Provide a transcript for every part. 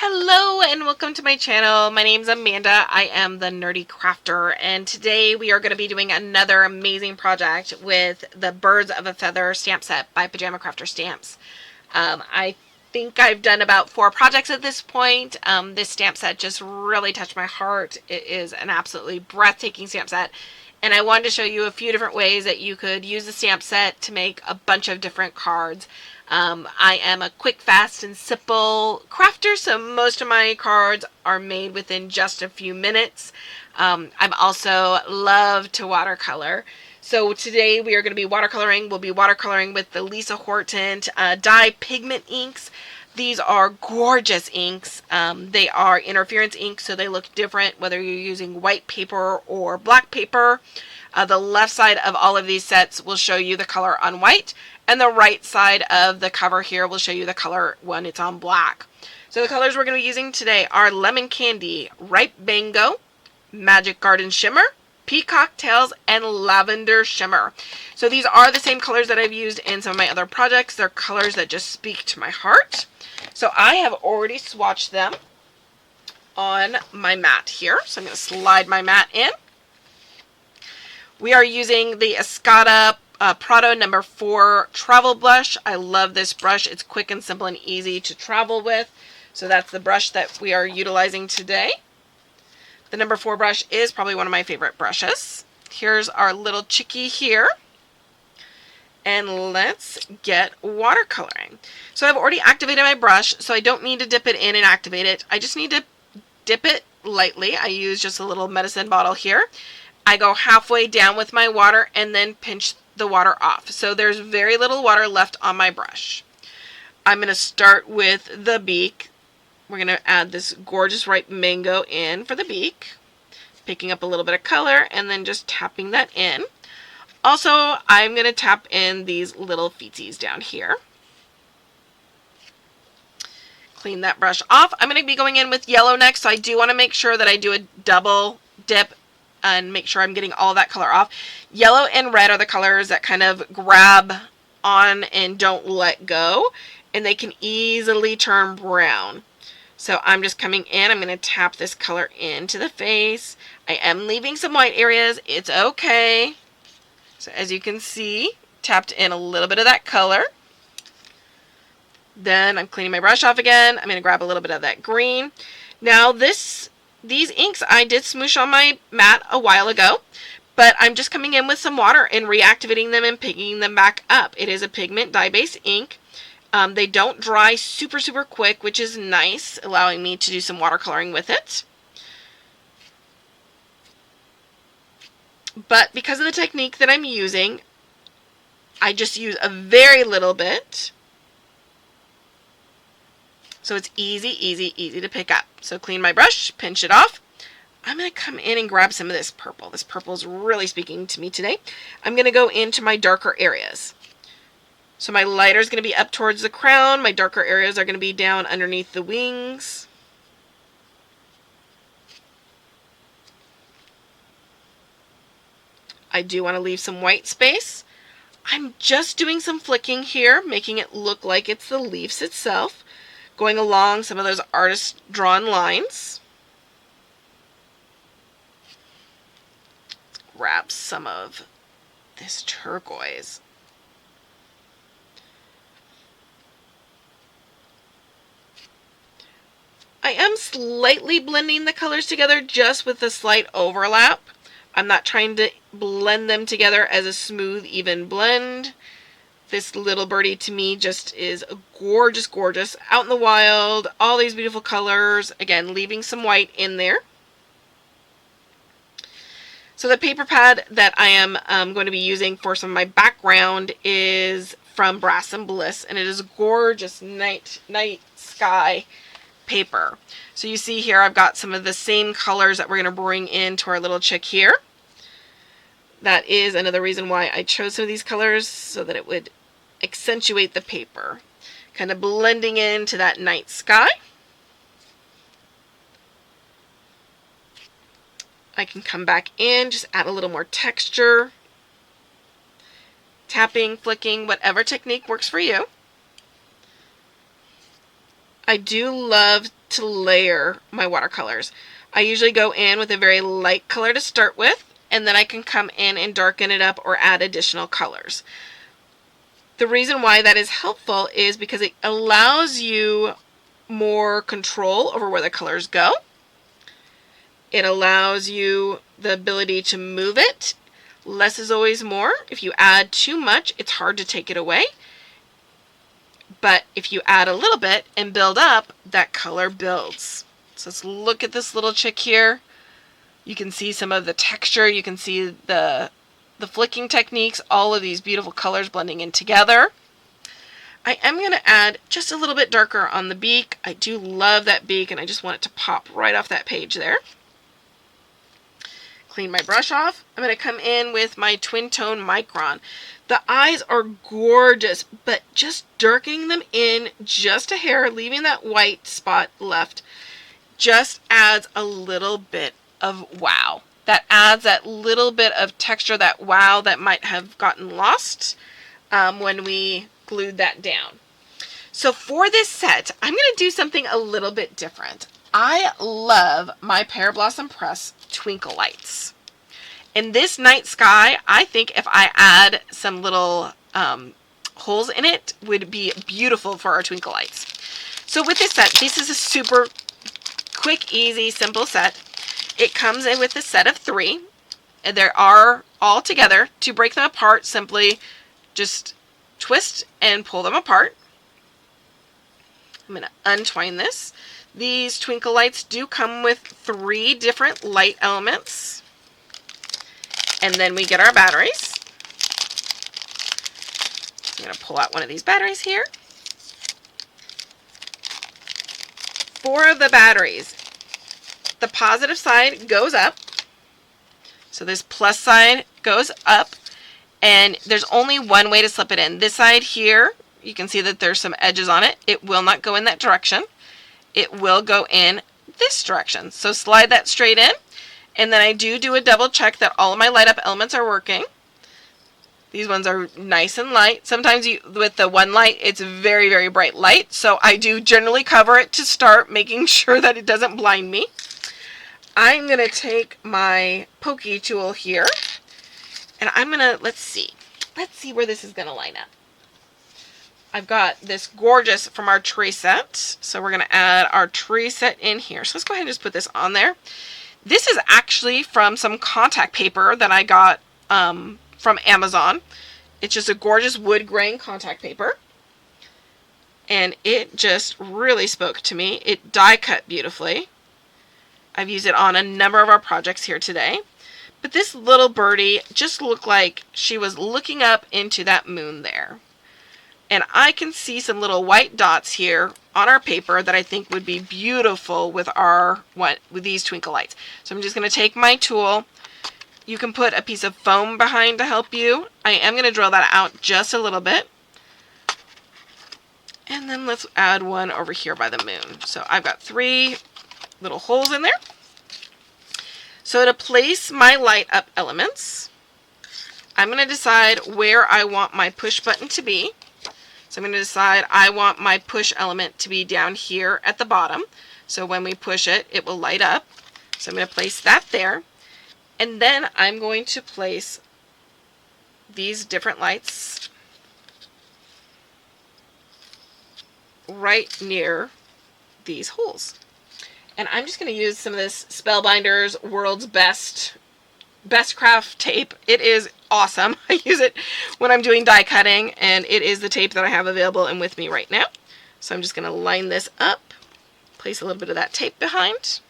Hello and welcome to my channel. My name's Amanda. I am the Nerdy Crafter, and today we are going to be doing another amazing project with the Birds of a Feather stamp set by Pajama Crafter Stamps. I think I've done about 4 projects at this point. This stamp set just really touched my heart. It is an absolutely breathtaking stamp set, and I wanted to show you a few different ways that you could use the stamp set to make a bunch of different cards. I am a quick, fast, and simple crafter, so most of my cards are made within just a few minutes. I'm also love to watercolor. So today we are going to be watercoloring. We'll be watercoloring with the Lisa Horton dye pigment inks. These are gorgeous inks. They are interference inks, so they look different whether you're using white paper or black paper. The left side of all of these sets will show you the color on white, and the right side of the cover here will show you the color when it's on black. So the colors we're going to be using today are Lemon Candy, Ripe Mango, Magic Garden Shimmer, Peacock Tails, and Lavender Shimmer. So these are the same colors that I've used in some of my other projects. They're colors that just speak to my heart. So I have already swatched them on my mat here. So I'm going to slide my mat in. We are using the Escada Prado number 4 travel brush. I love this brush. It's quick and simple and easy to travel with. So that's the brush that we are utilizing today. The number 4 brush is probably one of my favorite brushes. Here's our little chickie here. And let's get watercoloring. So I've already activated my brush, so I don't need to dip it in and activate it. I just need to dip it lightly. I use just a little medicine bottle here. I go halfway down with my water and then pinch the water off. So there's very little water left on my brush. I'm going to start with the beak. We're going to add this gorgeous ripe mango in for the beak. Picking up a little bit of color and then just tapping that in. Also, I'm going to tap in these little feetsies down here. Clean that brush off. I'm going to be going in with yellow next, so I do want to make sure that I do a double dip and make sure I'm getting all that color off. Yellow and red are the colors that kind of grab on and don't let go, and they can easily turn brown. So I'm just coming in. I'm going to tap this color into the face. I am leaving some white areas. It's okay. So as you can see, tapped in a little bit of that color. Then I'm cleaning my brush off again. I'm going to grab a little bit of that green. Now these inks I did smoosh on my mat a while ago, but I'm just coming in with some water and reactivating them and picking them back up. It is a pigment dye-based ink. They don't dry super quick, which is nice, allowing me to do some watercoloring with it. But because of the technique that I'm using, I just use a very little bit. So it's easy to pick up. So clean my brush, pinch it off. I'm going to come in and grab some of this purple. This purple is really speaking to me today. I'm going to go into my darker areas. So my lighter is going to be up towards the crown. My darker areas are going to be down underneath the wings. I do want to leave some white space. I'm just doing some flicking here, making it look like it's the leaves itself, going along some of those artist drawn lines. Let's grab some of this turquoise. I am slightly blending the colors together just with a slight overlap. I'm not trying to blend them together as a smooth, even blend. This little birdie to me just is gorgeous. Out in the wild, all these beautiful colors. Again, leaving some white in there. So the paper pad that I am going to be using for some of my background is from Brass and Bliss, and it is gorgeous night sky paper. So you see here I've got some of the same colors that we're going to bring into our little chick here. That is another reason why I chose some of these colors, so that it would accentuate the paper. Kind of blending into that night sky. I can come back in, just add a little more texture. Tapping, flicking, whatever technique works for you. I do love to layer my watercolors. I usually go in with a very light color to start with, and then I can come in and darken it up or add additional colors. The reason why that is helpful is because it allows you more control over where the colors go. It allows you the ability to move it. Less is always more. If you add too much, it's hard to take it away. But if you add a little bit and build up, that color builds. So let's look at this little chick here. You can see some of the texture. You can see the flicking techniques, all of these beautiful colors blending in together. I am going to add just a little bit darker on the beak. I do love that beak, and I just want it to pop right off that page there. Clean my brush off. I'm going to come in with my Twin Tone Micron. The eyes are gorgeous, but just darkening them in just a hair, leaving that white spot left, just adds a little bit of wow. That adds that little bit of texture, that wow that might have gotten lost when we glued that down. So for this set, I'm going to do something a little bit different. I love my Pear Blossom Press Twinkle lights. In this night sky, I think if I add some little holes in it, would be beautiful for our twinkle lights. So with this set, this is a super quick, easy, simple set. It comes in with a set of 3. And there are all together. To break them apart, simply just twist and pull them apart. I'm going to untwine this. These twinkle lights do come with 3 different light elements. And then we get our batteries. I'm going to pull out one of these batteries here. 4 of the batteries. The positive side goes up. So this plus side goes up. And there's only one way to slip it in. This side here, you can see that there's some edges on it. It will not go in that direction. It will go in this direction. So slide that straight in. And then I do a double check that all of my light up elements are working. These ones are nice and light. Sometimes with the one light, it's very, very bright light. So I do generally cover it to start, making sure that it doesn't blind me. I'm going to take my pokey tool here. And I'm going to, let's see where this is going to line up. I've got this gorgeous from our tree set. So we're going to add our tree set in here. So let's go ahead and just put this on there. This is actually from some contact paper that I got from Amazon. It's just a gorgeous wood grain contact paper. And it just really spoke to me. It die cut beautifully. I've used it on a number of our projects here today. But this little birdie just looked like she was looking up into that moon there. And I can see some little white dots here on our paper that I think would be beautiful with with these twinkle lights. So I'm just going to take my tool. You can put a piece of foam behind to help you. I am going to drill that out just a little bit. And then let's add one over here by the moon. So I've got 3 little holes in there. So to place my light up elements, I'm going to decide where I want my push button to be. So I'm going to decide I want my push element to be down here at the bottom. So when we push it, it will light up. So I'm going to place that there. And then I'm going to place these different lights right near these holes. And I'm just going to use some of this Spellbinders World's Best craft tape. It is awesome. I use it when I'm doing die cutting, and it is the tape that I have available and with me right now. So I'm just going to line this up, place a little bit of that tape behind.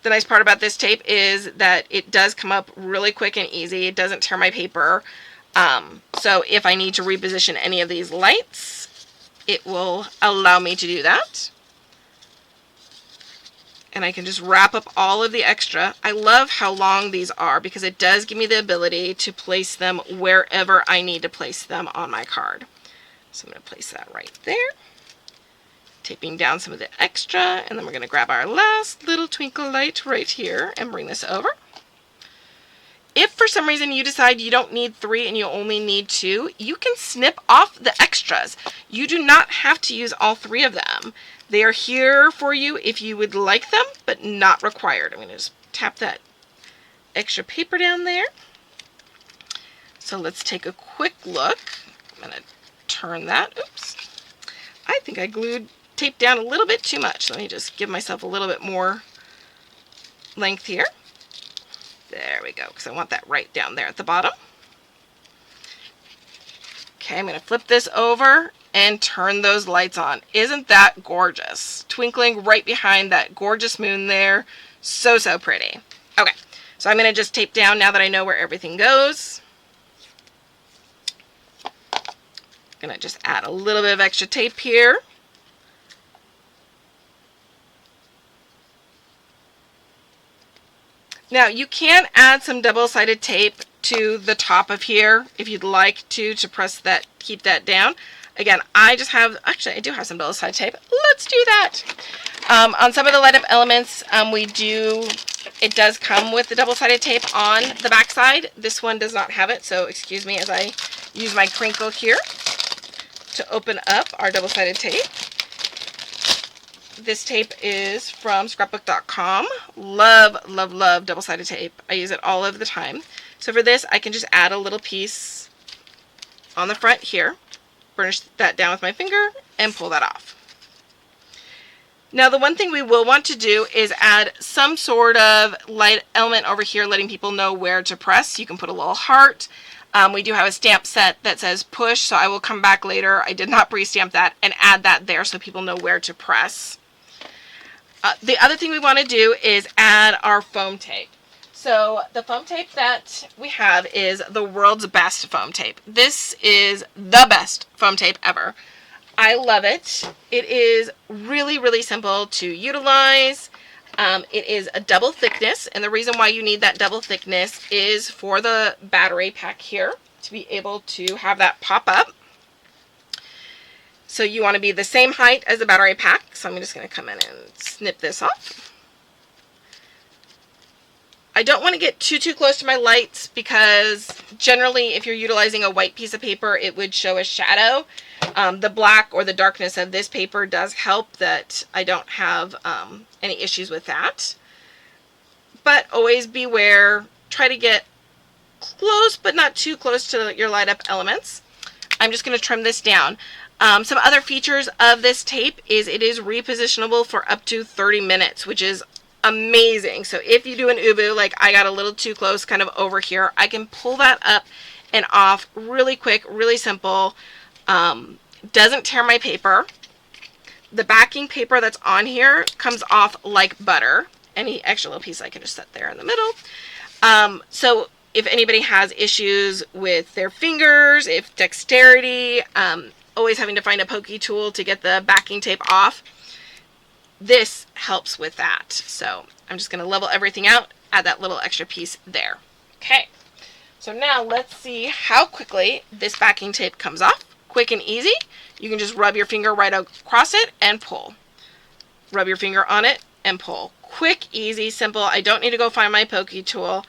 The nice part about this tape is that it does come up really quick and easy. It doesn't tear my paper. So if I need to reposition any of these lights, it will allow me to do that. And I can just wrap up all of the extra. I love how long these are because it does give me the ability to place them wherever I need to place them on my card. So I'm going to place that right there. Taping down some of the extra, and then we're going to grab our last little twinkle light right here and bring this over. If for some reason you decide you don't need 3 and you only need 2, you can snip off the extras. You do not have to use all 3 of them. They are here for you if you would like them, but not required. I'm going to just tap that extra paper down there. So let's take a quick look. I'm going to turn that. Oops. I think I glued tape down a little bit too much. Let me just give myself a little bit more length here. There we go, because I want that right down there at the bottom. Okay, I'm going to flip this over and turn those lights on. Isn't that gorgeous? Twinkling right behind that gorgeous moon there. So, so pretty. Okay, so I'm going to just tape down now that I know where everything goes. I'm going to just add a little bit of extra tape here. Now, you can add some double-sided tape to the top of here if you'd like to press that, keep that down. Again, I just have, actually I do have some double-sided tape. Let's do that. On some of the light up elements, it does come with the double-sided tape on the back side. This one does not have it, so excuse me as I use my crinkle here to open up our double-sided tape. This tape is from scrapbook.com. Love, love, love double-sided tape. I use it all of the time. So for this, I can just add a little piece on the front here, burnish that down with my finger, and pull that off. Now, the one thing we will want to do is add some sort of light element over here, letting people know where to press. You can put a little heart. We do have a stamp set that says push, so I will come back later. I did not pre-stamp that, and add that there so people know where to press. The other thing we want to do is add our foam tape. So the foam tape that we have is the world's best foam tape. This is the best foam tape ever. I love it. It is really, really simple to utilize. It is a double thickness, and the reason why you need that double thickness is for the battery pack here to be able to have that pop up. So you want to be the same height as the battery pack. So I'm just going to come in and snip this off. I don't want to get too close to my lights because generally if you're utilizing a white piece of paper, it would show a shadow. The black or the darkness of this paper does help that I don't have any issues with that. But always beware. Try to get close, but not too close to your light up elements. I'm just going to trim this down. Some other features of this tape is it is repositionable for up to 30 minutes, which is amazing. So if you do an ubu, like I got a little too close kind of over here, I can pull that up and off really quick, really simple. Doesn't tear my paper. The backing paper that's on here comes off like butter. Any extra little piece I can just set there in the middle. So if anybody has issues with their fingers, if dexterity, always having to find a pokey tool to get the backing tape off, this helps with that. So I'm just going to level everything out, add that little extra piece there. Okay, so now let's see how quickly this backing tape comes off. Quick and easy. You can just rub your finger right across it and pull. Rub your finger on it and pull. Quick, easy, simple. I don't need to go find my pokey tool.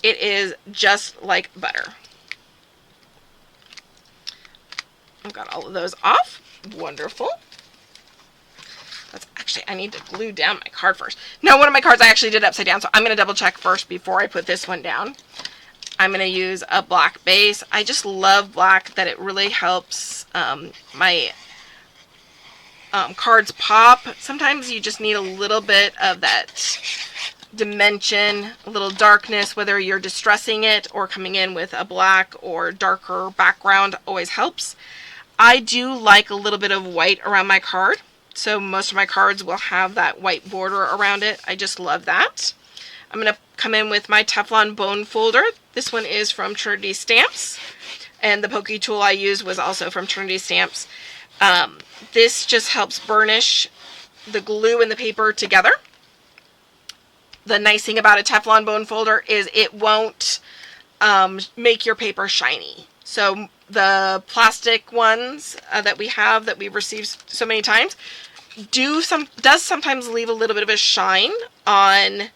It is just like butter. I've got all of those off. Wonderful. That's actually, I need to glue down my card first. No, one of my cards I actually did upside down, so I'm going to double check first before I put this one down. I'm going to use a black base. I just love black, that it really helps my cards pop. Sometimes you just need a little bit of that dimension, a little darkness, whether you're distressing it or coming in with a black or darker background always helps. I do like a little bit of white around my card, so most of my cards will have that white border around it. I just love that. I'm going to come in with my Teflon bone folder. This one is from Trinity Stamps, and the pokey tool I used was also from Trinity Stamps. This just helps burnish the glue and the paper together. The nice thing about a Teflon bone folder is it won't make your paper shiny. So the plastic ones that we have, that we've received so many times, does sometimes leave a little bit of a shine on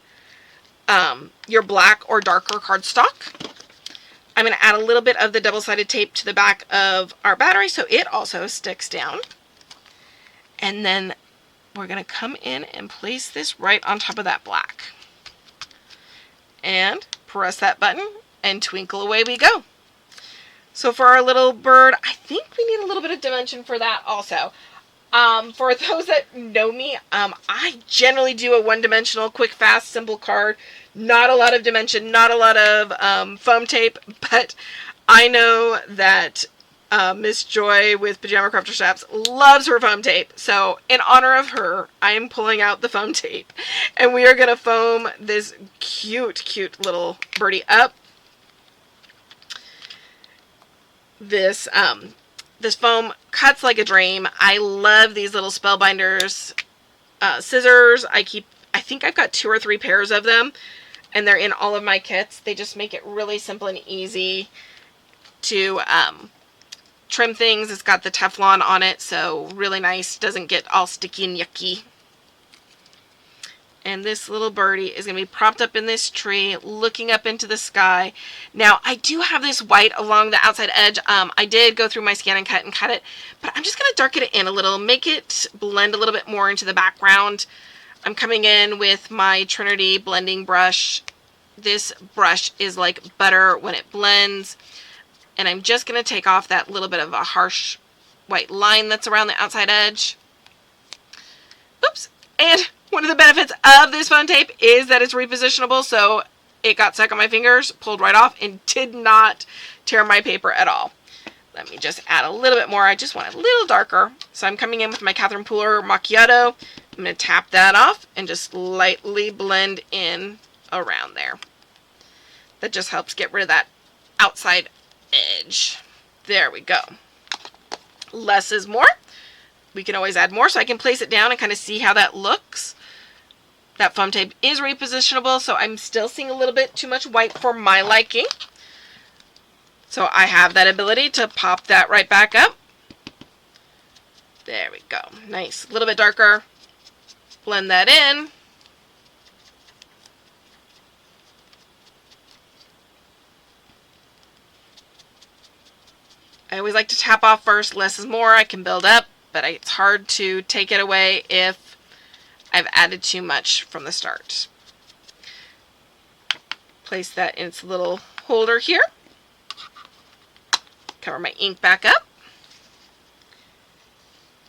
your black or darker cardstock. I'm going to add a little bit of the double-sided tape to the back of our battery so it also sticks down. And then we're going to come in and place this right on top of that black. And press that button, and twinkle away we go. So for our little bird, I think we need a little bit of dimension for that also. For those that know me, I generally do a one-dimensional, quick, fast, simple card. Not a lot of dimension, not a lot of foam tape, but I know that Miss Joy with Pajama Crafter Snaps loves her foam tape. So in honor of her, I am pulling out the foam tape, and we are going to foam this cute, cute little birdie up. This foam cuts like a dream. I love these little Spellbinders scissors. I think I've got 2 or 3 pairs of them, and they're in all of my kits. They just make it really simple and easy to trim things. It's got the Teflon on it, so really nice. Doesn't get all sticky and yucky. And this little birdie is going to be propped up in this tree, looking up into the sky. Now, I do have this white along the outside edge. I did go through my scan and cut it, but I'm just going to darken it in a little, make it blend a little bit more into the background. I'm coming in with my Trinity blending brush. This brush is like butter when it blends. And I'm just going to take off that little bit of a harsh white line that's around the outside edge. Oops. And one of the benefits of this foam tape is that it's repositionable, so it got stuck on my fingers, pulled right off, and did not tear my paper at all. Let me just add a little bit more. I just want it a little darker. So I'm coming in with my Catherine Pooler Macchiato. I'm going to tap that off and just lightly blend in around there. That just helps get rid of that outside edge. There we go. Less is more. We can always add more, so I can place it down and kind of see how that looks. That foam tape is repositionable, so I'm still seeing a little bit too much white for my liking. So I have that ability to pop that right back up. There we go. Nice. A little bit darker. Blend that in. I always like to tap off first. Less is more. I can build up, but it's hard to take it away if I've added too much from the start. Place that in its little holder here. Cover my ink back up.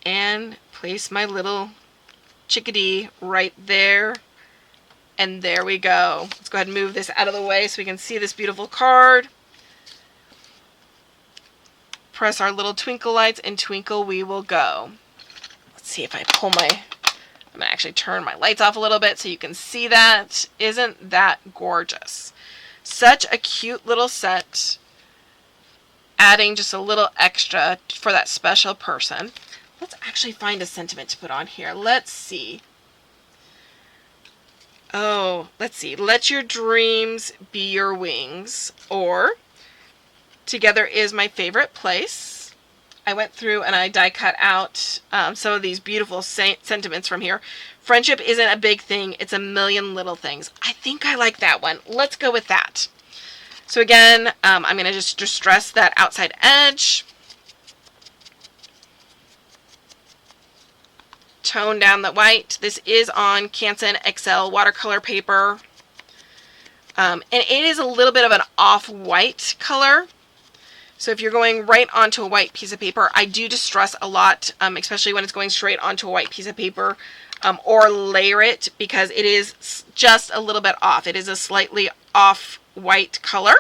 And place my little chickadee right there. And there we go. Let's go ahead and move this out of the way so we can see this beautiful card. Press our little twinkle lights, and twinkle we will go. Let's see if I pull my... I'm going to actually turn my lights off a little bit so you can see that. Isn't that gorgeous? Such a cute little set. Adding just a little extra for that special person. Let's actually find a sentiment to put on here. Let's see. Oh, let's see. Let your dreams be your wings. Or... together is my favorite place. I went through and I die cut out some of these beautiful sentiments from here. Friendship isn't a big thing. It's a million little things. I think I like that one. Let's go with that. So again, I'm going to just distress that outside edge. Tone down the white. This is on Canson XL watercolor paper. And it is a little bit of an off-white color. So if you're going right onto a white piece of paper, I do distress a lot, especially when it's going straight onto a white piece of paper, or layer it, because it is just a little bit off. It is a slightly off white color.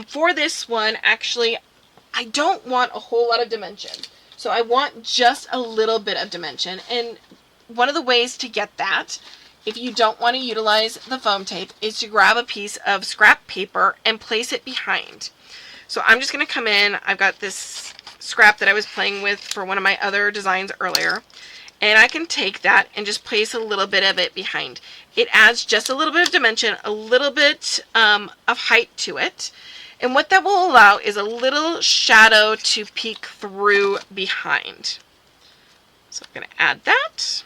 For this one, actually, I don't want a whole lot of dimension. So I want just a little bit of dimension. And one of the ways to get that, if you don't want to utilize the foam tape, is to grab a piece of scrap paper and place it behind. So I'm just going to come in. I've got this scrap that I was playing with for one of my other designs earlier. And I can take that and just place a little bit of it behind. It adds just a little bit of dimension, a little bit of height to it. And what that will allow is a little shadow to peek through behind. So I'm going to add that.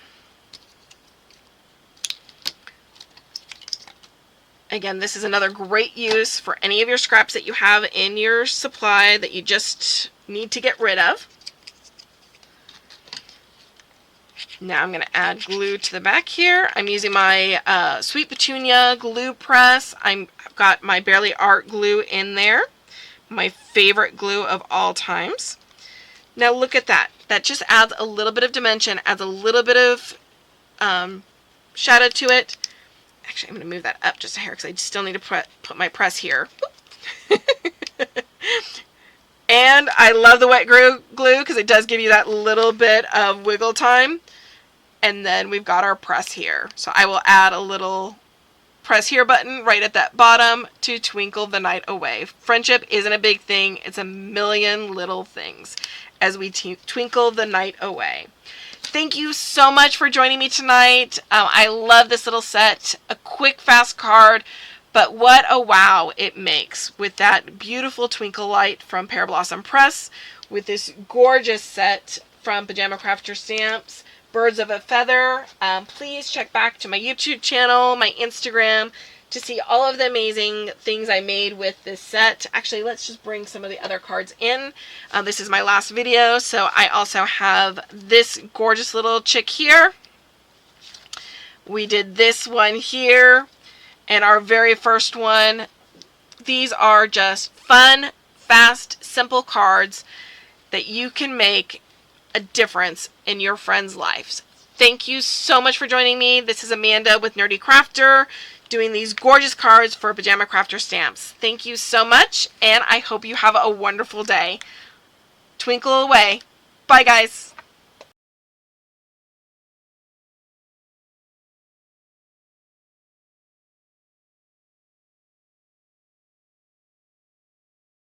Again, this is another great use for any of your scraps that you have in your supply that you just need to get rid of. Now I'm going to add glue to the back here. I'm using my Sweet Petunia glue press. I've got my Barely Art glue in there. My favorite glue of all times. Now look at that. That just adds a little bit of dimension, adds a little bit of shadow to it. Actually, I'm going to move that up just a hair because I still need to put my press here. And I love the wet glue because it does give you that little bit of wiggle time. And then we've got our press here. So I will add a little press here button right at that bottom to twinkle the night away. Friendship isn't a big thing. It's a million little things as we twinkle the night away. Thank you so much for joining me tonight. I love this little set. A quick, fast card. But what a wow it makes with that beautiful twinkle light from Pear Blossom Press, with this gorgeous set from Pajama Crafter Stamps, Birds of a Feather. Please check back to my YouTube channel, my Instagram, to see all of the amazing things I made with this set. Actually, let's just bring some of the other cards in. This is my last video, so I also have this gorgeous little chick here. We did this one here. And our very first one. These are just fun, fast, simple cards that you can make a difference in your friends' lives. Thank you so much for joining me. This is Amanda with Nerdy Krafter doing these gorgeous cards for Pajama Crafter Stamps. Thank you so much, and I hope you have a wonderful day. Twinkle away. Bye, guys.